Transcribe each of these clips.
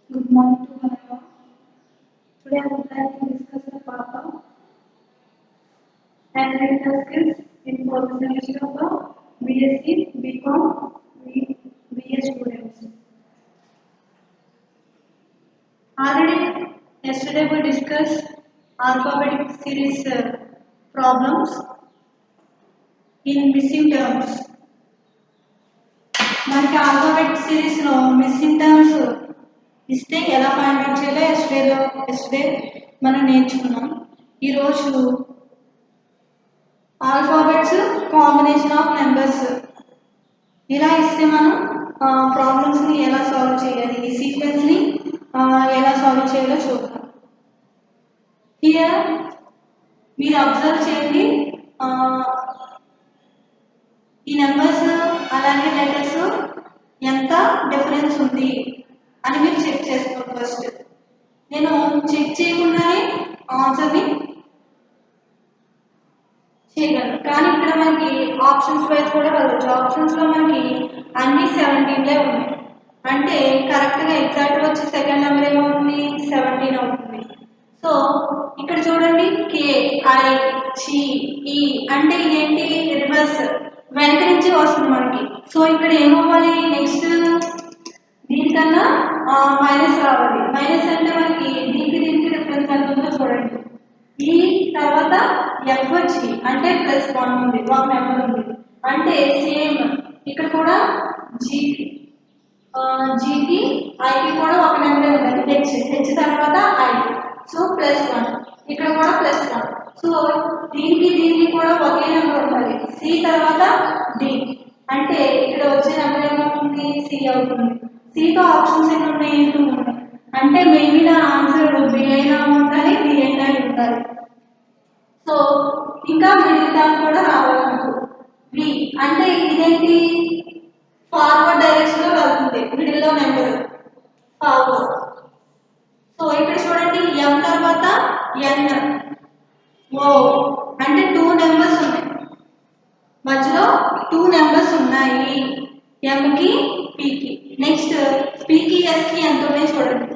Good morning to everyone. Today I would like to discuss the part of analytical skills in fourth semester of BSc, BCom, BA students. Already yesterday we discussed alphabetic series problems in missing terms. మనకి alphabet సిరీస్లో missing terms ఇస్తే ఎలా find out చేయాలో ఎస్డే మనం నేర్చుకున్నాం. ఈరోజు alphabets combination of numbers ఇలా ఇస్తే మనం ప్రాబ్లమ్స్ని ఎలా సాల్వ్ చేయాలి, ఈ సీక్వెన్స్ని ఎలా సాల్వ్ చేయాలో చూద్దాం. హియర్ మీరు అబ్జర్వ్ చేయండి, ఈ నెంబర్స్ అలాగే లెటర్స్ ఎంత డిఫరెన్స్ ఉంది అని మీరు చెక్ చేసుకోండి. ఫస్ట్ నేను చెక్ చేయకుండానే ఆన్సర్ని చేయగలను, కానీ ఇక్కడ మనకి ఆప్షన్స్ వైజ్ కూడా వెళ్ళచ్చు. ఆప్షన్స్లో మనకి అన్ని 17 ఉన్నాయి, అంటే కరెక్ట్గా ఎగ్జాక్ట్గా వచ్చి సెకండ్ నెంబర్ ఏమవుతుంది 17 అవుతుంది. సో ఇక్కడ చూడండి కే ఐ చి ఈ అంటే ఇదేంటి రివర్స్ వెనక నుంచి వస్తుంది మనకి. సో ఇక్కడ ఏమవ్వాలి, నెక్స్ట్ దీనికన్నా మైనస్ రావాలి. మైనస్ అంటే మనకి దీనికి డిఫరెన్స్ ఎంత ఉందో చూడండి. ఈ తర్వాత ఎఫ్ వచ్చి అంటే +1 ఉంది, ఒక నెంబర్ ఉంది, అంటే సేమ్ ఇక్కడ కూడా జీకి ఐకి కూడా ఒక నెంబర్ ఉంది, హెచ్ తర్వాత ఐ. సో +1 ఇక్కడ కూడా +1. సో దీనికి కూడా ఒకే నెంబర్ ఉండాలి. సి తర్వాత డి అంటే ఇక్కడ వచ్చే నెంబర్ ఏమవుతుంది సి అవుతుంది. సితో ఆప్షన్స్ ఎన్ని ఉన్నాయి, 2 ఉన్నాయి, అంటే మేబీ నా ఆన్సర్ బి అయినా ఉండాలి, డి అయినా ఉండాలి. సో ఇంకా మిగతా కూడా రావాలి మనకు. వి అంటే ఇదేంటి ఫార్వర్డ్ డైరెక్షన్ లో వెళ్తుంది, మిడిల్ లో నెంబర్ ఫార్వర్డ్. సో ఇక్కడ చూడండి ఎం తర్వాత ఎన్ ఓ అంటే 2 నెంబర్స్ ఉన్నాయి, మధ్యలో 2 నెంబర్స్ ఉన్నాయి ఎంకి పికి. నెక్స్ట్ పికి ఎస్కి ఎంత ఉన్నాయి చూడండి,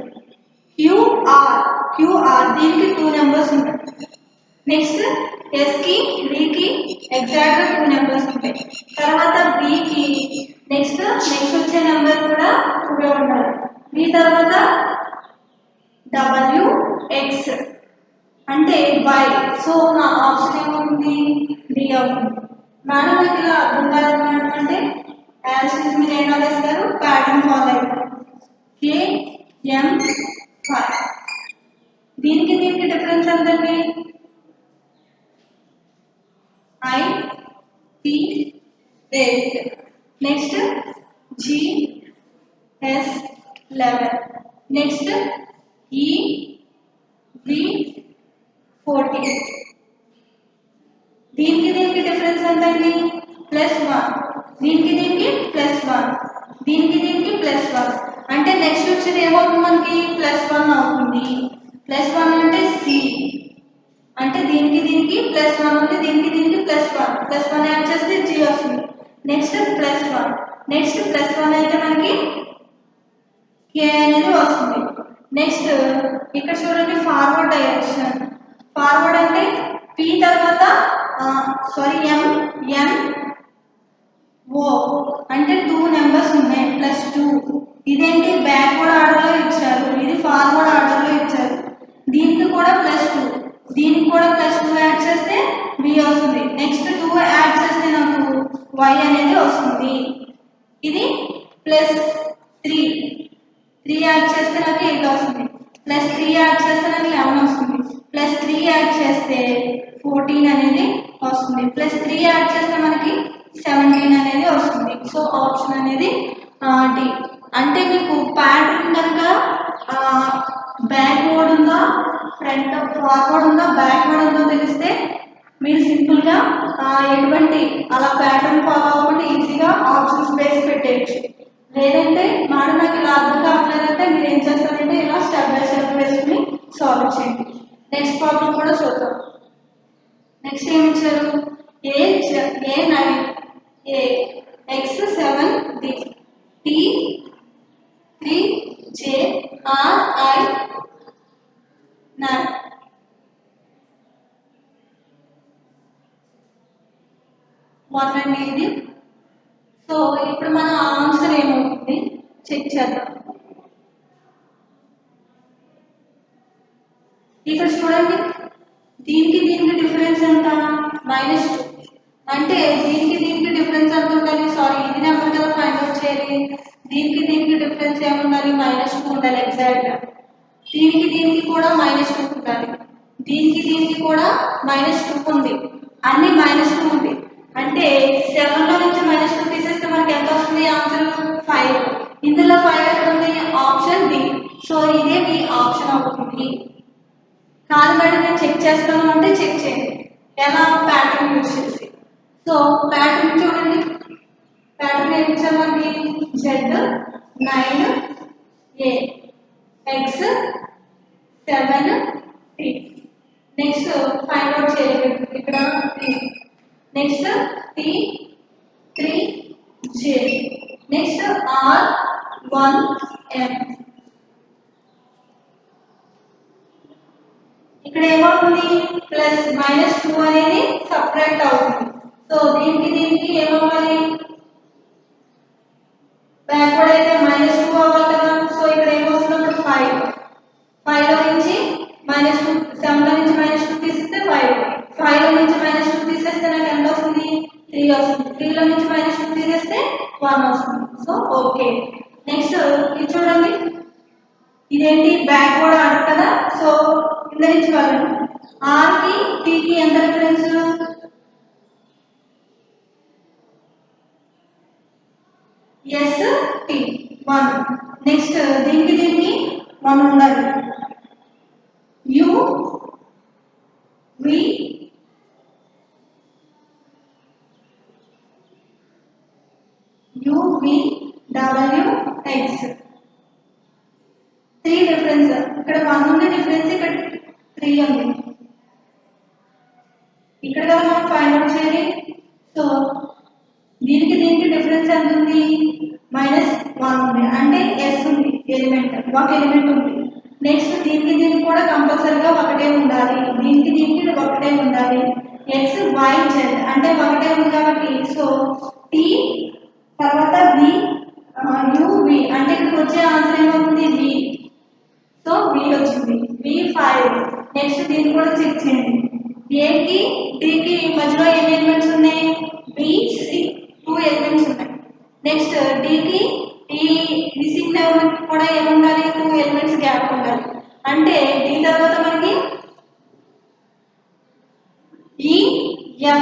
క్యూఆర్ దీనికి 2 నెంబర్స్ ఉంటాయి. నెక్స్ట్ ఎస్కి బికి ఎగ్జాక్ట్గా 2 నెంబర్స్ ఉంటాయి. తర్వాత బికి నెక్స్ట్ వచ్చే నెంబర్ కూడా 2 ఉండాలి. బి తర్వాత డబ్ల్యూఎక్స్ అంటే వై. సో నా ఆప్షన్ ఏమవుతుంది డి అవుతుంది. మేడం నాకు ఇలా అర్థం కాదు మేడం అంటే యాక్చువల్లీ మీరు ఏం రాస్తారు, ప్యాటర్న్ ఫాలో అవుతారు. కేఎం 5 దీనికి డిఫరెన్స్ ఎంతండి I T 8. Next GS 11. Next E V 14. దీనికి డిఫరెన్స్ ఎంతండి +1. దీనికి +1, దీనికి +1, అంటే నెక్స్ట్ వచ్చేది ఏమవుతుంది మనకి +1 అవుతుంది. +1 అంటే సి అంటే దీనికి +1 ఉంది, దీనికి +1 యాడ్ చేస్తే జీ వస్తుంది. నెక్స్ట్ +1, నెక్స్ట్ +1 అయితే మనకి కే అనేది వస్తుంది. నెక్స్ట్ ఇక్కడ చూడండి ఫార్వర్డ్ డైరెక్షన్. ఫార్వర్డ్ అంటే పి తర్వాత ఎం ఎన్ ఓ అంటే 2 నెంబర్స్ ఉన్నాయి +2. ఇదేంటి బ్యాక్వర్డ్ ఆర్డర్లో ఇచ్చారు, ఇది ఫార్వర్డ్ ఆర్డర్లో ఇచ్చారు. దీనికి కూడా +2, దీనికి కూడా +2 యాడ్ చేస్తే బి వస్తుంది. నెక్స్ట్ 2 యాడ్ చేస్తే నాకు వై అనేది వస్తుంది. ఇది +3 యాడ్ చేస్తే నాకు 8 వస్తుంది. +3 యాడ్ చేస్తే నాకు 11 వస్తుంది. +3 యాడ్ చేస్తే 14 అనేది వస్తుంది. +3 యాడ్ చేస్తే మనకి 17 అనేది వస్తుంది. సో ఆప్షన్ అనేది డి. అంటే మీకు ప్యాటర్న్ కనుక బ్యాక్వర్డ్ ఉందా ఫ్రంట్ ఫార్వర్డ్ ఉందా బ్యాక్వర్డ్ ఉందో తెలిస్తే మీరు సింపుల్గా ఎటువంటి అలా ప్యాటర్న్ ఫాలో అవ్వకుండా ఈజీగా ఆప్షన్స్ బేస్ పెట్టేయచ్చు. లేదంటే మేడం నాకు ఇలా అర్థం కావట్లేదంటే మీరు ఏం చేస్తారంటే ఇలా స్టెప్ బై స్టెప్ వేసుకుని సాల్వ్ చేయండి. నెక్స్ట్ ప్రాబ్లం కూడా చూద్దాం. నెక్స్ట్ ఏమి ఇచ్చారు, A9 A X7 D T 3 J RI 9. మొదలండి ఇది. సో ఇప్పుడు మన ఆన్సర్ ఏమవుతుంది చెక్ చేద్దాం. ఇక్కడ చూడండి, దీనికి డిఫరెన్స్ ఎంత? -2. అంటే దీనికి డిఫరెన్స్ ఎంత ఉండాలి? సారీ, ఇది నెంబర్ కదా ఫైండ్ అవుట్ చేయాలి. దీనికి డిఫరెన్స్ ఏముండాలి? -2 ఉండాలి ఎగ్జాక్ట్గా. దీనికి కూడా -2 ఉండాలి. దీనికి కూడా -2 ఉంది. అన్ని -2 ఉంది. అంటే 7లో నుంచి -2 తీసేస్తే మనకి ఎంత వస్తుంది ఆన్సర్? 5. ఇందులో 5 ఎక్కడ ఉంది? Option D. సో ఇదే మీ ఆప్షన్ అవుతుంది. కాదు మేడం నేను చెక్ చేస్తాను అంటే చెక్ చేయండి. ఎలా? ప్యాటర్న్ యూజ్ చేసి. సో ప్యాటర్న్ చూడండి, ప్యాటర్న్ ఏమి ఇచ్చారు మనకి? Z9A X7T. Next find out చేయాలి ఇక్కడ T. Next T3J. Next R1M. ఇక్కడ ఏమవుతుంది? ప్లస్ -2 అనేది సబ్ట్రాక్ట్ అవుతుంది. సో దీనికి ఏమవ్వాలి? బ్యాక్వర్డ్ అయితే -2 అవ్వాలి కదా. సో ఇక్కడ ఏమవుతుంది? 5. 5లో నుంచి -2, 7లో నుంచి -2 తీసేస్తే 5. 5లో నుంచి -2 తీసేస్తే నాకు ఎంత వస్తుంది? 3 వస్తుంది. 3లో నుంచి -2 తీసేస్తే 1 వస్తుంది. So okay. నెక్స్ట్ ఇది చూడండి, ఇదేంటి? బ్యాక్వర్డ్ ఆర్డర్ కదా. సో కింద నుంచి వెళ్ళండి. R కి T కి ఎంత డిఫరెన్స్? ST 1. నెక్స్ట్ దీనికి 1 ఉండాలి. UVWX 3 difference. ఇక్కడ 1 ఉంది డిఫరెన్స్, ఇక్కడ 3 ఉంది. ఇక్కడ కదా మనం ఫైండ్ అవుట్ చేయాలి. సో దీనికి డిఫరెన్స్ ఎంత ఉంది? -1 ఉంది. అంటే S ఉంది ఎలిమెంట్, ఒక ఎలిమెంట్ ఉంది. నెక్స్ట్ దీనికి కూడా కంపల్సరీగా ఒకటే ఉండాలి. దీనికి ఒకటే ఉండాలి. X Y Z అంటే ఒకటే ఉంది కాబట్టి సో T తర్వాత V U V అంటే ఇక్కడికి వచ్చే ఆన్సర్ ఏమవుతుంది? V. సో V వచ్చింది. V5. నెక్స్ట్ దీన్ని కూడా చెక్ చేయండి. A కి D కి మధ్యలో ఎన్ని ఎలిమెంట్స్ ఉన్నాయి? B C 2 ఎలిమెంట్స్ ఉన్నాయి. నెక్స్ట్ D కి ఈ మిస్సింగ్ నెంబర్ కూడా ఏముండాలి? 2 ఎలిమెంట్స్ గ్యాప్ ఉండాలి. అంటే D తర్వాత మనకి E F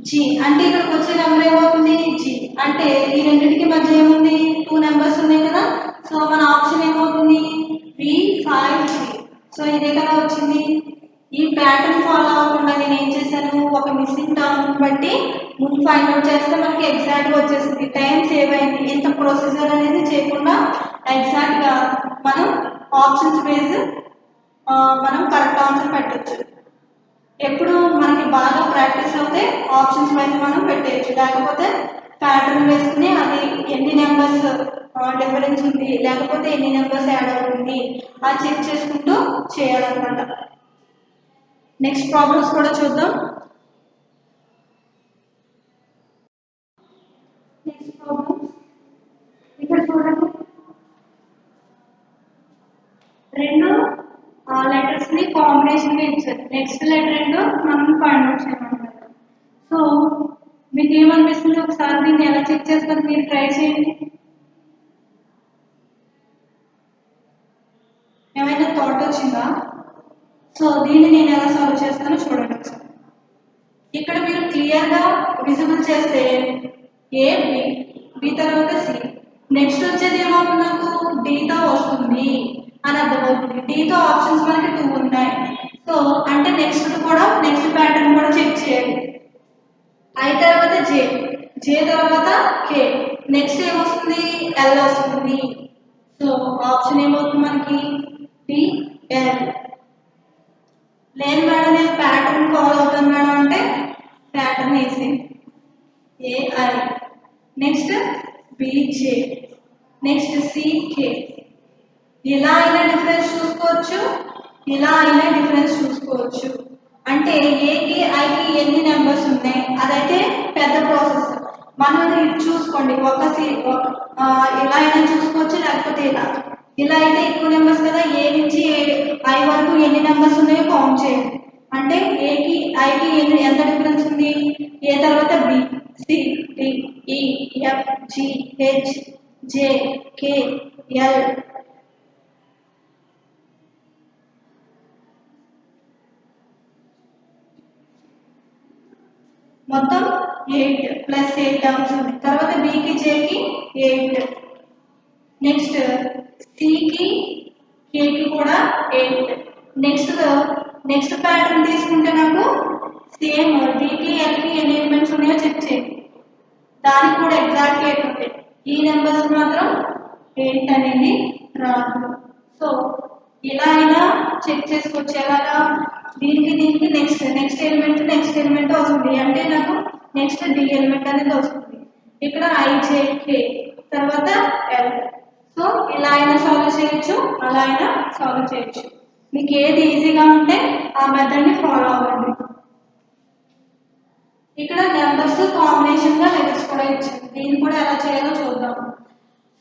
G అంటే ఇక్కడికి వచ్చే నెంబర్ ఏమవుతుంది? G. అంటే ఈ రెండింటికి మధ్య ఏముంది? 2 నెంబర్స్ ఉన్నాయి కదా. సో మన ఆప్షన్ ఏమవుతుంది? B5G. సో ఇదే కదా వచ్చింది. ఈ ప్యాటర్న్ ఫాలో అవ్వకుండా నేను ఏం చేశాను? ఒక మిస్సింగ్ టర్మ్ బట్టి ముందు ఫైండ్ అవుట్ చేస్తే మనకి ఎగ్జాక్ట్గా వచ్చేసింది. టైం సేవ్ అయింది. ఇంత ప్రొసీజర్ అనేది చేయకుండా ఎగ్జాక్ట్గా మనం ఆప్షన్స్ బేస్ మనం కరెక్ట్ ఆన్సర్ పెట్టచ్చు. ఎప్పుడు మనకి బాగా ప్రాక్టీస్ అవుతే ఆప్షన్స్ వైజ్ మనం పెట్టేయచ్చు. లేకపోతే ప్యాటర్న్ వేసుకుని అది ఎన్ని నెంబర్స్ డిఫరెన్స్ ఉంది, లేకపోతే ఎన్ని నెంబర్స్ యాడ్ అవుతుంది అది చెక్ చేసుకుంటూ చేయాలన్నమాట. నెక్స్ట్ ప్రాబ్లమ్స్ కూడా చూద్దాం. నెక్స్ట్ ప్రాబ్లమ్ ఇక్కడ చూడండి, 2 లెటర్స్ ని కాంబినేషన్ గా ఇచ్చారు. నెక్స్ట్ లెటర్ ఏంటో మనం ఫైండ్ అవుట్ చేయమంటారు. సో మీకు ఏమనిపిస్తుంది? ఒకసారి దీన్ని ఎలా చెక్ చేస్తారు మీరు ట్రై చేయండి. ఏమైనా థాట్ వచ్చిందా? సో దీన్ని నేను ఎలా సాల్వ్ చేస్తానో చూడండి ఒకసారి. ఇక్కడ మీరు క్లియర్గా విజిబుల్ చేస్తే A B తర్వాత C. నెక్స్ట్ వచ్చేది ఏమవుతుంది? నాకు Dతో వస్తుంది అని అర్థమవుతుంది. Dతో ఆప్షన్స్ మనకి 2 ఉన్నాయి. సో అంటే నెక్స్ట్ ప్యాటర్న్ కూడా చెక్ చేయాలి. I తర్వాత J తర్వాత K. నెక్స్ట్ ఏమొస్తుంది? L వస్తుంది. సో ఆప్షన్ ఏమవుతుంది మనకి? PL. లేదు మేడం నేను ప్యాటర్న్ ఫాలో అవుతాను మేడం అంటే ప్యాటర్న్ వేసి AI. Next BJ. Next CK. ఇలా అయినా డిఫరెన్స్ చూసుకోవచ్చు, ఇలా అయినా డిఫరెన్స్ చూసుకోవచ్చు. అంటే ఏకి ఐకి ఎన్ని నెంబర్స్ ఉన్నాయి అదైతే పెద్ద ప్రాసెస్. మనం ఇది చూసుకోండి, ఇలా అయినా చూసుకోవచ్చు, లేకపోతే ఇలా అయితే ఎక్కువ నెంబర్స్ కదా. ఏ నుంచి ఐ వరకు ఎన్ని నెంబర్స్ ఉన్నాయో కౌంట్ చేయండి. అంటే ఏకి ఐకి ఎంత డిఫరెన్స్ ఉంది? ఏ తర్వాత బి, సి, డి, ఈ, ఎఫ్, జి, హెచ్, జే, కే, ఎల్, మొత్తం 8 ప్లస్ 8 టర్మ్స్ ఉంది. తర్వాత బికి జేకి 8, నెక్స్ట్ సికి కేకి కూడా 8. నెక్స్ట్ ప్యాటర్న్ తీసుకుంటే నాకు సేమ్ డికి ఎల్కి ఎన్ని ఎలిమెంట్స్ ఉన్నాయో చెక్ చేయండి. దానికి కూడా ఎగ్జాక్ట్ 8 ఉంటాయి. ఈ నెంబర్స్ మాత్రం 8 అనేది రాదు. సో ఇలా అయినా చెక్ చేసుకోవచ్చు. ఎలాగా? దీనికి నెక్స్ట్ ఎలిమెంట్ వస్తుంది. అంటే నాకు నెక్స్ట్ డి ఎలిమెంట్ అనేది వస్తుంది. ఇక్కడ ఐజేకే తర్వాత ఎల్. సో ఇలా అయినా సాల్వ్ చేయొచ్చు, అలా అయినా సాల్వ్ చేయొచ్చు. మీకు ఏది ఈజీగా ఉంటే ఆ మెథడ్ని ఫాలో అవ్వండి. ఇక్కడ నెంబర్స్ కాంబినేషన్ గా లెటర్స్ కూడా ఇచ్చింది. దీన్ని కూడా ఎలా చేయాలో చూద్దాం.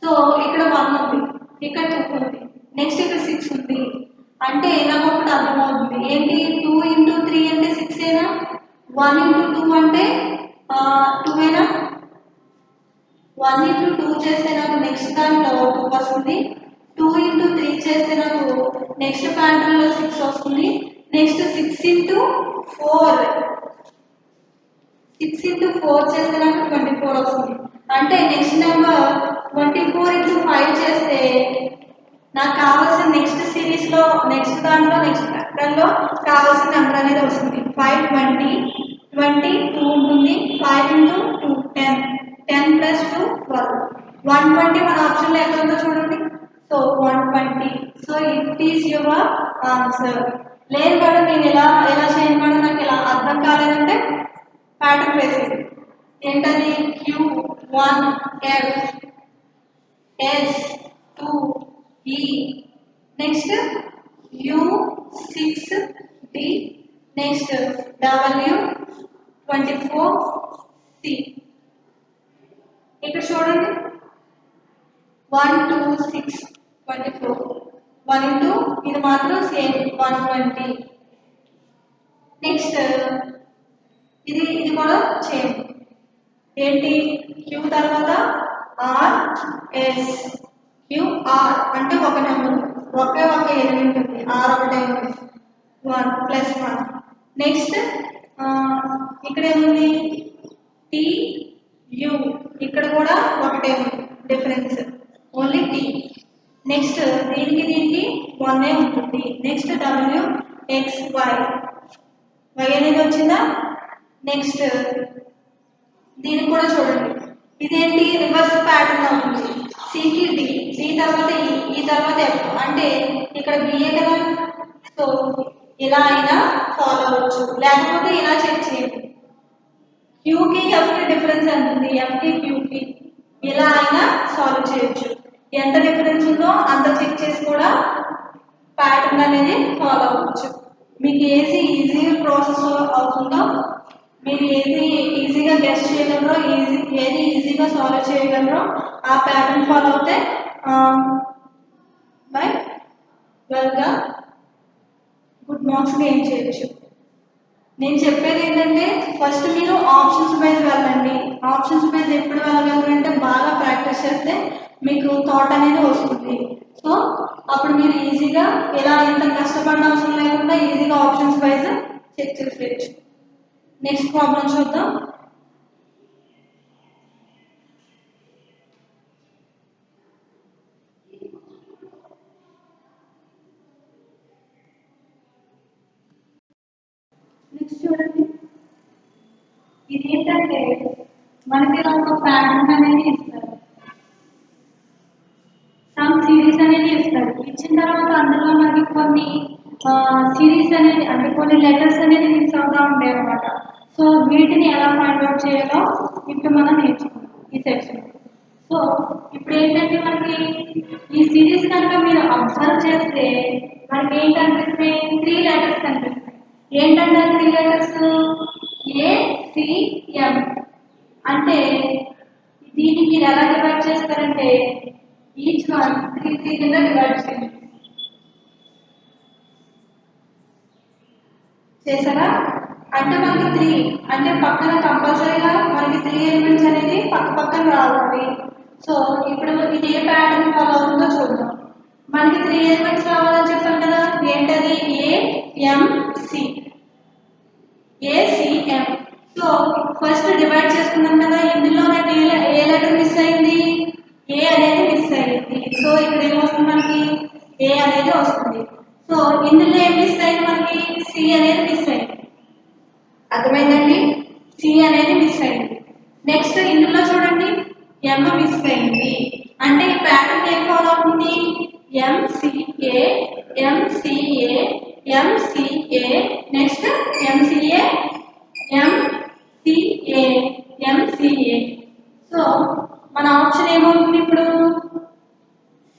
సో ఇక్కడ 1 ఉంది, ఇక్కడ 2 ఉంది, నెక్స్ట్ ఇక్కడ 6 ఉంది. అంటే నాకు ఒకటి అర్థమవుతుంది ఏంటి? 2 × 3 అంటే 6 ఏనా? 1 × 2 అంటే 2 ఏనా? 1 × 2 చేస్తే నాకు నెక్స్ట్ దాంట్లో 2 వస్తుంది. 2 × 3 చేస్తే నాకు నెక్స్ట్ ప్యాటర్న్ లో 6 వస్తుంది. నెక్స్ట్ 6 × 4 చేస్తే నాకు 24 వస్తుంది. అంటే నెక్స్ట్ నెంబర్ 24 × 5 చేస్తే నాకు కావాల్సిన నెక్స్ట్ సిరీస్ లో నెక్స్ట్ ప్యాటర్న్ లో కావాల్సిన నెంబర్ అనేది వస్తుంది. 5 20 2 ఉంటుంది. 5 × 2 10 10 + 2 12. 120 మన ఆప్షన్ లో ఎక్కడ ఉందో చూడండి. So 120. So it is your answer. లేదు మేడం నేను ఎలా చేయను మేడం, నాకు ఇలా అర్థం కాలేదంటే ప్యాటర్న్ వేసేది ఏంటది? Q1 F S2 E, next U6 D, next W24 C. ఇక్కడ చూడండి 1 2 6 24. 1 × ఇది మాత్రం సేమ్ 120. నెక్స్ట్ ఇది కూడా చేయండి. ఏంటి? క్యూ తర్వాత ఆర్ ఎస్. క్యూఆర్ అంటే ఒక నెంబర్, ఒక ఎలిమెంట్ ఉంది. ఆర్ ఒకటే ఉంది. 1 + 1. నెక్స్ట్ ఇక్కడ ఏముంది? T U. ఇక్కడ కూడా ఒకటే ఉంది, డిఫరెన్స్ ఓన్లీ టీ. నెక్స్ట్ దీనికి 1 ఉంటుంది. నెక్స్ట్ డబ్ల్యూ ఎక్స్ వై అనేది వచ్చిందా? నెక్స్ట్ దీనికి కూడా చూడండి, ఇదేంటి? రివర్స్ ప్యాటర్న్ అవుతుంది. సికి డి, డి తర్వాత ఈ తర్వాత ఎఫ్. అంటే ఇక్కడ బిఏ కదా. సో ఇలా అయినా ఫాలో అవ్వచ్చు, లేకపోతే ఇలా చెక్ చేయండి. క్యూకి ఎఫ్కి డిఫరెన్స్ ఎంత ఉంది? ఎఫ్కి క్యూకి ఇలా అయినా సాల్వ్ చేయొచ్చు. ఎంత డిఫరెన్స్ ఉందో అంత చెక్ చేసి కూడా ప్యాటర్న్ అనేది ఫాలో అవ్వచ్చు. మీకు ఈజీ ప్రాసెస్ అవుతుందో, మీరు ఏది ఈజీగా గెస్ట్ చేయగలరో, ఏది ఈజీగా సాల్వ్ చేయగలరో ఆ ప్యాటర్న్ ఫాలో అవుతే వెల్గా గుడ్ మార్క్స్ గెయిన్ చేయొచ్చు. నేను చెప్పేది ఏంటంటే ఫస్ట్ మీరు ఆప్షన్స్ వైజ్ వెళ్ళండి. ఆప్షన్స్ వైజ్ ఎప్పుడు వెళ్ళగలరంటే బాగా ప్రాక్టీస్ చేస్తే మీకు థాట్ అనేది వస్తుంది. సో అప్పుడు మీరు ఈజీగా ఇలా ఎంత కష్టపడిన అవసరం లేకుండా ఈజీగా ఆప్షన్స్ వైజ్ చెక్ చేసేయచ్చు. నెక్స్ట్ ప్రాబ్లం చూద్దాం. నెక్స్ట్ చూడండి, ఇది ఏంటంటే మనకి ఇలా ఒక ప్యాటర్న్ అనేది ఇస్తారు, సమ్ సిరీస్ అనేది ఇస్తారు. ఇచ్చిన తర్వాత అందులో మనకి కొన్ని సిరీస్ అనేది అంటే కొన్ని లెటర్స్ అనేది మిక్స్ అవుతూ ఉంటాయి అన్నమాట. సో వీటిని ఎలా ఫైండ్ అవుట్ చేయాలో ఇప్పుడు మనం నేర్చుకుంటాం ఈ సెక్షన్. సో ఇప్పుడు ఏంటంటే మనకి ఈ సిరీస్ కనుక మీరు అబ్జర్వ్ చేస్తే మనకి ఏం కనిపిస్తాయి? 3 లెటర్స్ కనిపిస్తాయి. ఏంటంటే 3 లెటర్స్ ACM. అంటే దీన్ని మీరు ఎలా డివైడ్ చేస్తారంటే ఈచ్ వన్ 3 3 కింద డివైడ్ చేసారా? అంటే మనకి 3 అంటే పక్కన కంపల్సరీగా మనకి 3 ఎలిమెంట్స్ అనేది పక్క పక్కన రావాలి. సో ఇప్పుడు ఇది ఏ ప్యాటర్న్ ఫాలో అవుతుందో చూద్దాం. మనకి 3 ఎలిమెంట్స్ రావాలని చెప్పాను కదా, ఏంటది? AMC ACM. So first divide చేసుకున్నాం కదా, ఇందులో నాకు ఏ లెటర్ మిస్ అయింది? ఏ అనేది మిస్ అయింది. సో ఇక్కడ ఏమొస్తుంది? మనకి ఏ అనేది వస్తుంది. సో ఇందులో ఏం మిస్ అయింది? మనకి సి అనేది మిస్ అయింది. అర్థమైందండి? సి అనేది మిస్ అయింది. నెక్స్ట్ ఇందులో చూడండి, ఎం మిస్ అయింది. అంటే ఈ ప్యాటర్న్ ఏం ఫాలో అవుతుంది? MCA MCA MCA next MCA MCA MCA. So మన ఆప్షన్ ఏమవుతుంది? ఇప్పుడు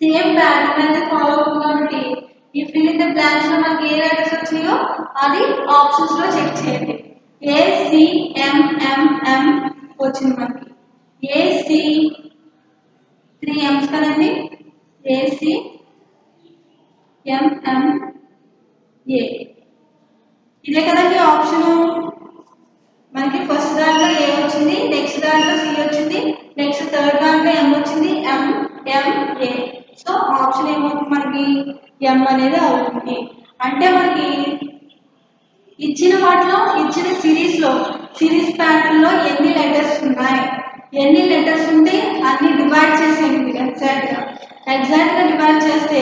సేమ్ ప్యాటర్న్ అనేది ఫాలో అవుతుంది కాబట్టి ఈ ఫిల్ ఇన్ ద బ్లాంక్స్ లో మనకి ఏ లెటర్స్ వచ్చినాయో అది ఆప్షన్స్ లో చెక్ చేయండి. ACMMM వచ్చింది మనకి. AC 3 M's కదండి. ACMMA ఇదే కదండి ఆప్షన్. మనకి ఫస్ట్ దాంట్లో ఏ వచ్చింది, నెక్స్ట్ దాంట్లో సి వచ్చింది, నెక్స్ట్ థర్డ్ దాంట్లో ఎం వచ్చింది, MMA. సో ఆప్షన్ ఏమవుతుంది? మనకి ఎం అనేది అవుతుంది. అంటే మనకి ఇచ్చిన వాటిలో ఇచ్చిన సిరీస్ ప్యాటర్న్ లో ఎన్ని లెటర్స్ ఉన్నాయి, ఎన్ని లెటర్స్ ఉంటే అన్ని డివైడ్ చేసేయండి. ఎగ్జాక్ట్ గా డివైడ్ చేస్తే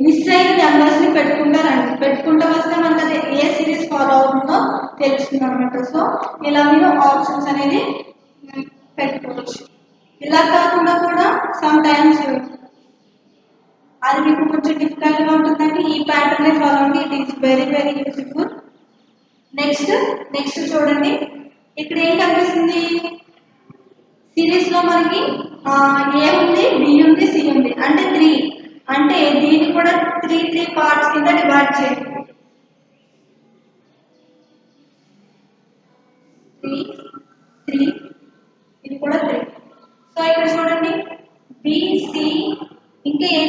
మిస్ అయిన నెంబర్స్ ని పెట్టుకుంటూ వస్తే మనకి అది ఏ సిరీస్ ఫాలో అవుతుందో తెలుస్తుంది అన్నమాట. సో ఇలా మీరు ఆప్షన్స్ అనేది పెట్టుకోవచ్చు. ఇలా కాకుండా కూడా సమ్ టైమ్స్ అది మీకు కొంచెం డిఫికల్ట్ గా ఉంటుందండి. ఈ ప్యాటర్న్ ఫాలో అవ్వండి. It is very very useful. Next చూడండి, ఇక్కడ ఏం కనిపిస్తుంది? సిరీస్ లో మనకి ఏ ఉంది, బి ఉంది, సి ఉంది. అంటే 3. అంటే దీన్ని కూడా 3 పార్ట్స్ కింద డివైడ్ చేయండి. 3 ఇది కూడా 3. సో ఇక్కడ చూడండి, బిసి ఇంకా ఏ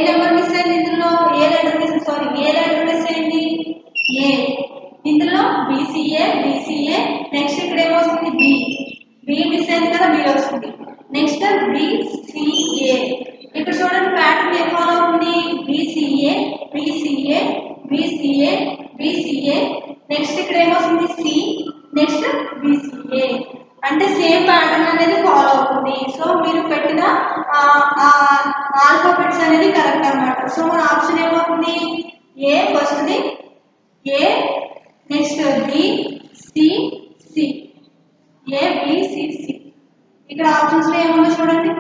నెంబర్ మిస్ అయింది? ఇందులో ఏ లెటర్ మిస్ అయింది? ఏ. ఇందులో BCA నెక్స్ట్ ఇక్కడ ఏమొస్తుంది? బి మిస్ అయింది కదా, బి వస్తుంది. Next BCA. ఇక్కడ చూడండి ప్యాటర్న్ ఏ ఫాలో అవుతుంది? BCA నెక్స్ట్ ఇక్కడ ఏమొస్తుంది? C next BCA. అంటే సేమ్ ప్యాటర్న్ అనేది ఫాలో అవుతుంది. సో మీరు పెట్టిన ఆల్ఫాబెట్స్ అనేది కరెక్ట్ అన్నమాట. సో మన ఆప్షన్ ఏమవుతుంది? ఏ ఫస్ట్ది, ఏ నెక్స్ట్ BCC ABCC. ఇక్కడ ఆప్షన్స్ లో ఏముందో చూడండి,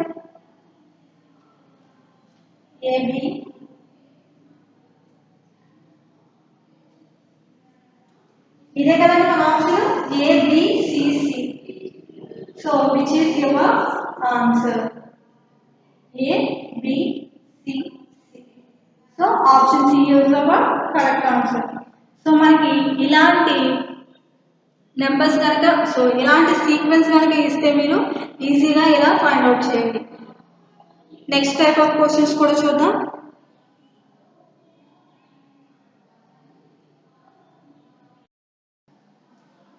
AB ఇదే కదండి మన option ABCC. So which is your answer? ABCC. So option C is our correct answer. So మనకి ఇలాంటి నెంబర్స్ కనుక ఇలాంటి సీక్వెన్స్ కనుక ఇస్తే మీరు ఈజీగా ఇలా ఫైండ్ అవుట్ చేయండి. నెక్స్ట్ టైప్ ఆఫ్ క్వశ్చన్స్ కూడా చూద్దాం.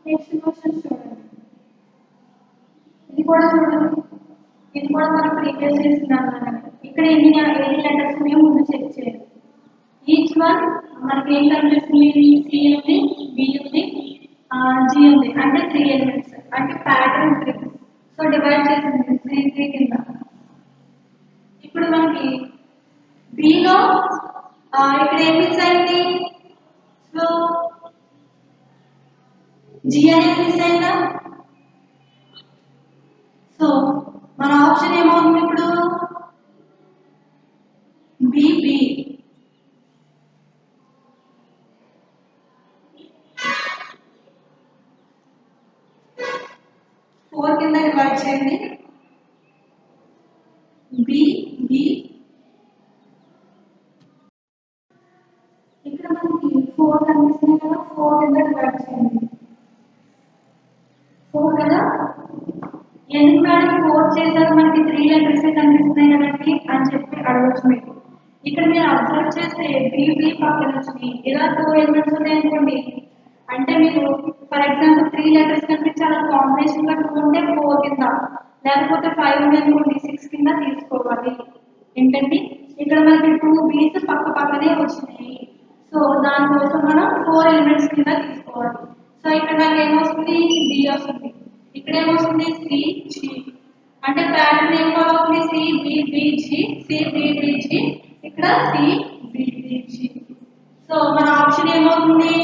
నెక్స్ట్ క్వశ్చన్ చూడండి, ఇది కూడా మనం ప్రీవియస్ చేస్తున్నాం. ఇక్కడ ఎన్ని లెటర్స్ ఉన్నాయో ముందు చెక్ చేయాలి. ఈచ్ వన్ మనకి ఏం కనిపిస్తుంది? సి ఉంది, బి ఉంది, జి ఉంది. అంటే 3 ఎలిమెంట్స్. అంటే ప్యాటర్న్ 3. సో డివైడ్ చేసింది 3 కింద. ఇప్పుడు మనకి బిలో ఇక్కడ ఏం మిస్ అయింది? సో జి అనేది మిస్ అయిందా? సో మన ఆప్షన్ ఏమవుతుంది ఇప్పుడు? బి 4 కింద డివైడ్ చేయండి. బి 4 కనిపిస్తున్నాయి కదా, 4 కింద డివైడ్ చేయండి. 4 కదా, ఎందుకు మేడం 4 చేశారు, మనకి 3 లెటర్స్ కనిపిస్తున్నాయి కదండి అని చెప్పి అడగచ్చు మీకు. ఇక్కడ మీరు అబ్జర్వ్ చేస్తే బి పక్కన వచ్చి ఇలా 2 ఎలిమెంట్స్ ఉన్నాయి అనుకోండి, అంటే మీరు ఫర్ ఎగ్జాంపుల్ 3 లెటర్స్ కనిపించాలి, కాంబినేషన్ గా 2 ఉంటే 4 కింద, లేకపోతే 5 ఉంది అనుకోండి 6 కింద తీసుకోవాలి. ఏంటండి ఇక్కడ మనకి 2 బీస్ పక్క పక్కనే వచ్చినాయి, సో దానికోసం మనం 4 ఎలిమెంట్స్ కింద తీసుకోవాలి. సో ఇక్కడ నాకు ఏమొస్తుంది, బి వస్తుంది, ఇక్కడ ఏమొస్తుంది, సి జి, అంటే ప్యాటర్న్ ఏం ఫాలో అవుతుంది, C B B G, C B B G, ఇక్కడ C B B G. So మన ఆప్షన్ ఏమవుతుంది,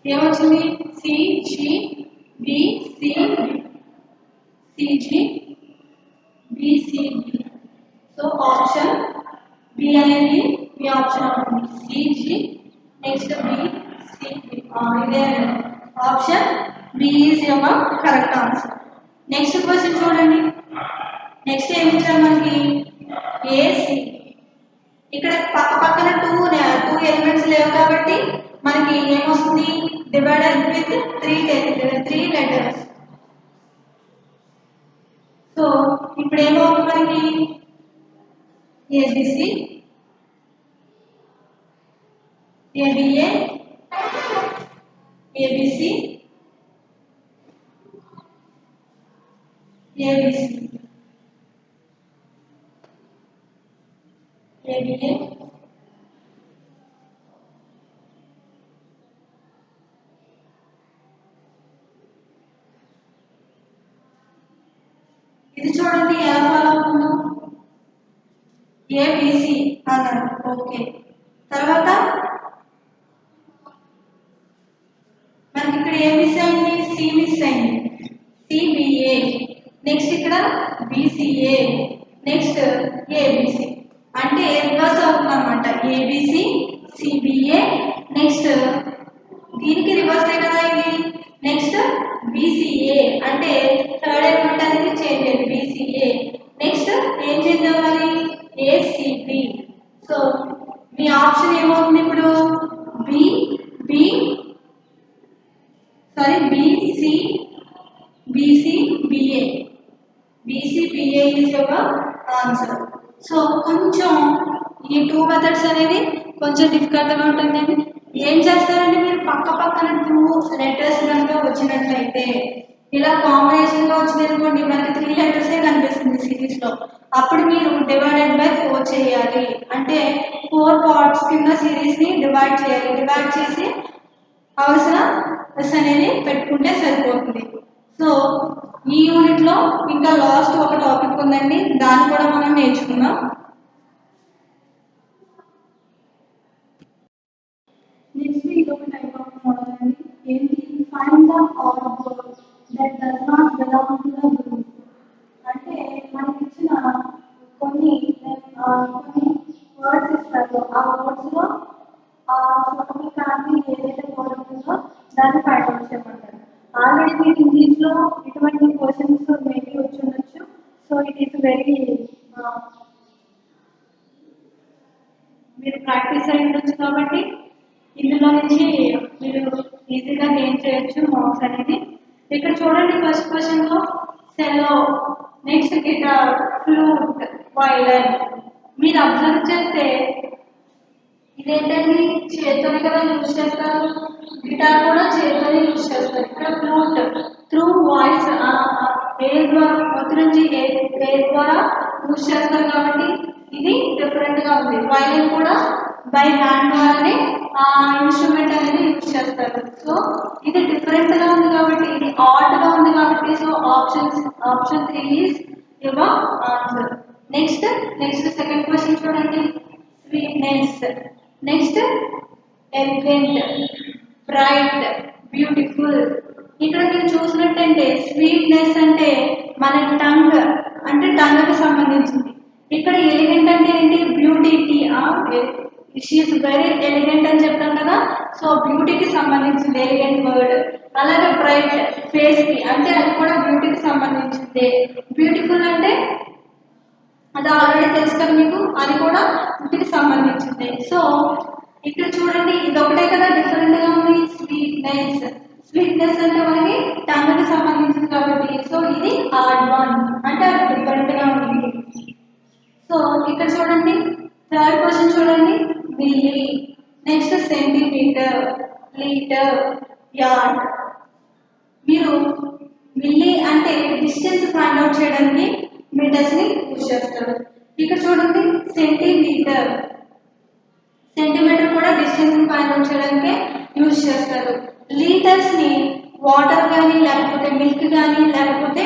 ఏమొచ్చింది, C G B C C G B C B. So option B అనేది మీ ఆప్షన్ అవుతుంది, C G next B C B. ఇదే option B is your correct answer. Next question చూడండి. Next ఏమి ఇచ్చారు మనకి, ఏసి. ఇక్కడ పక్క పక్కన 2 ఎలిమెంట్స్ లేవు కాబట్టి మనకి ఏమొస్తుంది, డివైడెడ్ విత్ 3 లెటర్స్. సో ఇప్పుడు ఏమవుతుంది మనకి, ABC, ABA, ABC, ABC, ABA, ఇది చూడండి ఎలా ఫాలో అవుతుందో, ఏబిసి అన్నారు. ఓకే, తర్వాత మనకి ఇక్కడ ఏ మిస్ అయింది, సి మిస్ అయింది, సిబిఏ, నెక్స్ట్ ఇక్కడ బిసిఏ, నెక్స్ట్ ఏబిసి, అంటే రివర్స్ అవుతుంది అనమాట, ఏబిసి సిబిఏ, నెక్స్ట్ దీనికి రివర్స్ కదా ఇది, నెక్స్ట్ బిసిఏ, అంటే థర్డ్ ఎలిమెంట్ అనేది చేంజ్ అయింది బిసిఏ, నెక్స్ట్ ఏం చేంజ్ అవ్వాలి, ఏసిబి. సో మీ ఆప్షన్ ఏమవుతుంది ఇప్పుడు, B B sorry BC BCBA, BCBA is your answer. So కొంచెం ఈ 2 మెథడ్స్ అనేది కొంచెం డిఫికల్ట్గా ఉంటుందండి. ఏం చేస్తారంటే మీరు పక్క పక్కన 2 లెటర్స్ కనుక వచ్చినట్లయితే, ఇలా కాంబినేషన్గా వచ్చింది అనుకోండి, మనకి 3 లెటర్సే కనిపిస్తుంది సిరీస్లో, అప్పుడు మీరు డివైడెడ్ బై 4 చేయాలి, అంటే 4 పార్ట్స్ కింద సిరీస్ని డివైడ్ చేయాలి. డివైడ్ చేసి అవసరం అనేది పెట్టుకుంటే సరిపోతుంది. సో ఈ యూనిట్లో ఇంకా లాస్ట్ ఒక టాపిక్ ఉందండి, దాన్ని కూడా మనం నేర్చుకుందాం. నెక్స్ట్ ఇది ఒక టైప్ ఆఫ్ మోడల్ అండి, ఏంటి, find the odd word that does not belong to the group. అంటే మనకి ఇచ్చిన కొన్ని వర్డ్స్ ఇస్తారు, ఆ వర్డ్స్లో కానీ ఏదైతే వర్డ్ ఉంటుందో దాన్ని ఫైండ్ అవుట్ చేయమంటారు. ఆల్రెడీ మీకు ఇంగ్లీష్లో ఇటువంటి క్వశ్చన్స్ మేబీ వచ్చి ఉండొచ్చు. సో ఇట్ ఈస్ వెరీ మీరు ప్రాక్టీస్ అయి ఉండొచ్చు, కాబట్టి ఇందులో నుంచి మీరు ఈజీగా గెయిన్ చేయొచ్చు మార్క్స్ అనేది. ఇక్కడ చూడండి ఫస్ట్ క్వశ్చన్లో సెలో, నెక్స్ట్ గిటార్, ఫ్లూట్, వైలన్. మీరు అబ్జర్వ్ చేస్తే ఇదేంటండి, చేతితోనే కదా యూజ్ చేస్తారు, గిటార్ కూడా చేతితోనే యూజ్ చేస్తారు. ఇక్కడ ఫ్లూట్ త్రూ వాయిస్, ఎయిర్ ద్వారా, మొత్తం నుంచి ఎయిర్ ద్వారా యూజ్ చేస్తారు కాబట్టి ఇది డిఫరెంట్గా ఉంది. వైలన్ కూడా బై హ్యాండ్ ద్వారానే ఆ ఇన్స్ట్రుమెంట్ అనేది యూజ్ చేస్తారు. సో ఇది డిఫరెంట్గా ఉంది కాబట్టి, ఇది ఆడ్గా ఉంది కాబట్టి, so option 3 is your answer. Next second question చూడండి, sweetness, next elegant, bright, beautiful. ఇక్కడ మీరు చూసినట్టంటే స్వీట్నెస్ అంటే మన టంగ్, అంటే టంగ్కి సంబంధించింది. ఇక్కడ ఎలిగెంట్ అంటే ఏంటి, బ్యూటీకి, షీఈస్ వెరీ ఎలిగెంట్ అని చెప్తాం కదా, సో బ్యూటీకి సంబంధించింది ఎలిగెంట్ వర్డ్. అలాగే బ్రైట్ ఫేస్కి, అంటే అది కూడా బ్యూటీకి సంబంధించింది. బ్యూటిఫుల్ అంటే అది ఆల్రెడీ తెలుసు కదా మీకు, అది కూడా బ్యూటీకి సంబంధించింది. సో ఇక్కడ చూడండి ఇది ఒకటే కదా డిఫరెంట్ గా ఉంది. స్వీట్నెస్, స్వీట్నెస్ అంటే మనకి టంగ్ కి సంబంధించింది కాబట్టి సో ఇది హార్డ్ వన్ అంటే అది డిఫరెంట్ గా ఉంది. సో ఇక్కడ చూడండి థర్డ్ క్వశ్చన్ చూడండి milli, next centimetre, litre, yard. మీరు మిల్లీ అంటే డిస్టెన్స్ ఫైండ్ అవుట్ చేయడానికి మీటర్స్ ని యూజ్ చేస్తారు. ఇక్కడ చూడండి సెంటీమీటర్, సెంటీమీటర్ కూడా డిస్టెన్స్ ని ఫైండ్ అవుట్ చేయడానికి యూజ్ చేస్తారు. లీటర్స్ ని వాటర్ కానీ లేకపోతే మిల్క్ కానీ లేకపోతే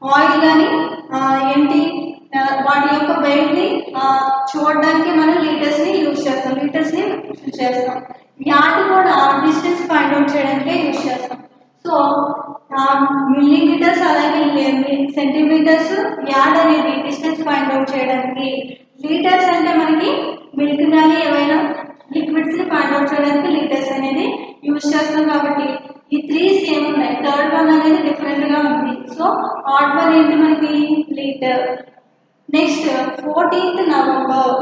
ఆయిల్ కానీ ఏంటి వాటి యొక్క వెయిట్ ని చూడడానికి మనం లీటర్స్ ని యూజ్ చేస్తాం, లీటర్స్ ని యూజ్ చేస్తాం. యార్డ్ కూడా డిస్టెన్స్ ఫైండ్ అవుట్ చేయడానికి యూజ్ చేస్తాం. సో మిల్లీమీటర్స్ అలాగే సెంటీమీటర్స్, యార్డ్ అనేది డిస్టెన్స్ ఫైండ్ అవుట్ చేయడానికి, లీటర్స్ అంటే మనకి మిల్క్ కానీ ఏవైనా లిక్విడ్స్ ని ఫైండ్ అవుట్ చేయడానికి లీటర్స్ అనేది యూజ్ చేస్తాం. కాబట్టి ఈ త్రీ సేమ్ ఉన్నాయి, థర్డ్ వన్ అనేది డిఫరెంట్ గా ఉంది. సో ఆడ్ వన్ ఏంటి మనకి litre. Next 14th November,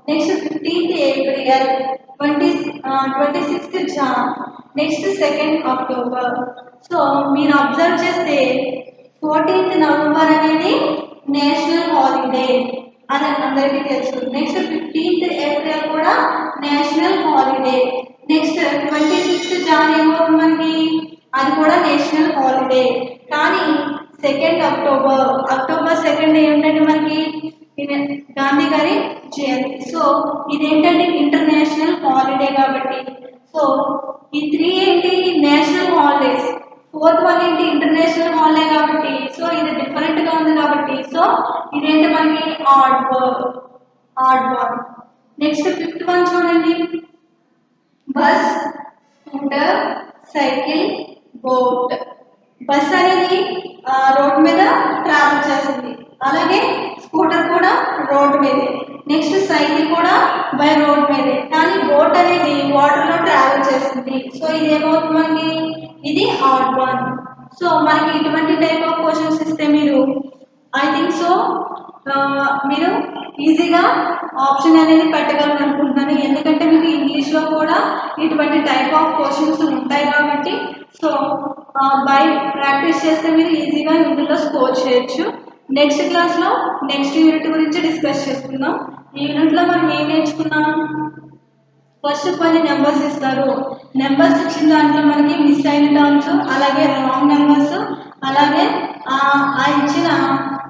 next 15th April, 26th Jan, next 2nd October. So మీరు అబ్జర్వ్ చేస్తే 14th నవంబర్ అనేది నేషనల్ హాలిడే అని అందరికీ తెలుసు. నెక్స్ట్ 15th ఏప్రిల్ కూడా national holiday. Next 26th Jan ఏమవుతుంది మనకి, అది కూడా నేషనల్ హాలిడే. కానీ 2nd అక్టోబర్, అక్టోబర్ 2nd ఏంటంటే మనకి గాంధీ గారి జయంతి. సో ఇదేంటంటే ఇంటర్నేషనల్ హాలిడే కాబట్టి సో ఈ త్రీ ఏంటి నేషనల్ హాలిడేస్. ఫోర్త్ వన్ ఏంటి ఇంటర్నేషనల్ హాలిడే కాబట్టి సో ఇది డిఫరెంట్ గా ఉంది కాబట్టి సో ఇదేంటి మనకి odd one. Next 5th one చూడండి bus, scooter, cycle, boat. Bus అనేది రోడ్ మీద ట్రావెల్ చేస్తుంది, అలాగే స్కూటర్ కూడా రోడ్ మీదే, నెక్స్ట్ సైకిల్ కూడా బై రోడ్ మీదే, కానీ బోట్ అనేది వాటర్ లో ట్రావెల్ చేస్తుంది. సో ఇది ఏమవుతుంది మనకి, ఇది ఆడ్ వన్. సో మనకి ఇటువంటి టైప్ ఆఫ్ క్వశ్చన్స్ ఇస్తే మీరు ఐ థింక్ సో మీరు ఈజీగా ఆప్షన్ అనేది పెట్టగలను అనుకుంటున్నాను. ఎందుకంటే మీకు ఇంగ్లీష్లో కూడా ఇటువంటి టైప్ ఆఫ్ క్వశ్చన్స్ ఉంటాయి కాబట్టి సో బై ప్రాక్టీస్ చేస్తే మీరు ఈజీగా ఇందులో స్కోర్ చేయొచ్చు. నెక్స్ట్ క్లాస్లో నెక్స్ట్ యూనిట్ గురించి డిస్కస్ చేసుకుందాం. ఈ యూనిట్లో మనం ఏం నేర్చుకున్నాం, ఫస్ట్ కొన్ని నెంబర్స్ ఇస్తారు, నెంబర్స్ ఇచ్చిన దాంట్లో మనకి మిస్ అయిన టర్మ్స్, అలాగే రాంగ్ నెంబర్స్, అలాగే ఆ ఇచ్చిన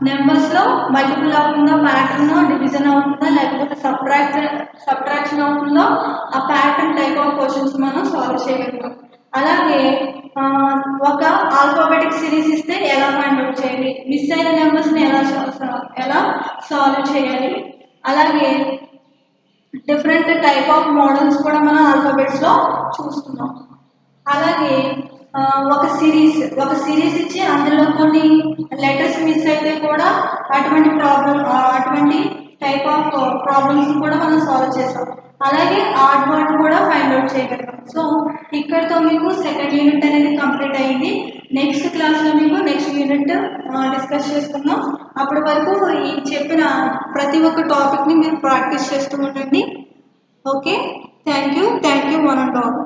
నెంబర్స్లో మల్టిపుల్ అవుతుందో, ప్యాటర్న్ డివిజన్ అవుతుందా, లేకపోతే సబ్ట్రాక్షన్ అవుతుందో ఆ ప్యాటర్న్ టైప్ ఆఫ్ క్వశ్చన్స్ మనం సాల్వ్ చేయగలుగుతాం. అలాగే ఒక ఆల్ఫాబెటిక్ సిరీస్ ఇస్తే ఎలా ఫైండ్ అవుట్ చేయాలి, మిస్ అయిన నెంబర్స్ని ఎలా సాల్వ్ చేయాలి, అలాగే డిఫరెంట్ టైప్ ఆఫ్ మోడల్స్ కూడా మనం ఆల్ఫాబెట్స్లో చూస్తున్నాం. అలాగే ఒక సిరీస్ ఇచ్చి అందులో కొన్ని లెటర్స్ మిస్ అయితే కూడా అటువంటి టైప్ ఆఫ్ ప్రాబ్లమ్స్ కూడా మనం సాల్వ్ చేస్తాం. అలాగే ఆడ్ వన్ కూడా ఫైండ్ అవుట్ చేయగలుగుతాం. సో ఇక్కడితో మీకు సెకండ్ యూనిట్ అనేది కంప్లీట్ అయింది. నెక్స్ట్ క్లాస్లో మీకు నెక్స్ట్ యూనిట్ డిస్కస్ చేసుకుందాం. అప్పటి వరకు ఈ చెప్పిన ప్రతి ఒక్క టాపిక్ని మీరు ప్రాక్టీస్ చేస్తూ ఉండండి. Okay, thank you one and all.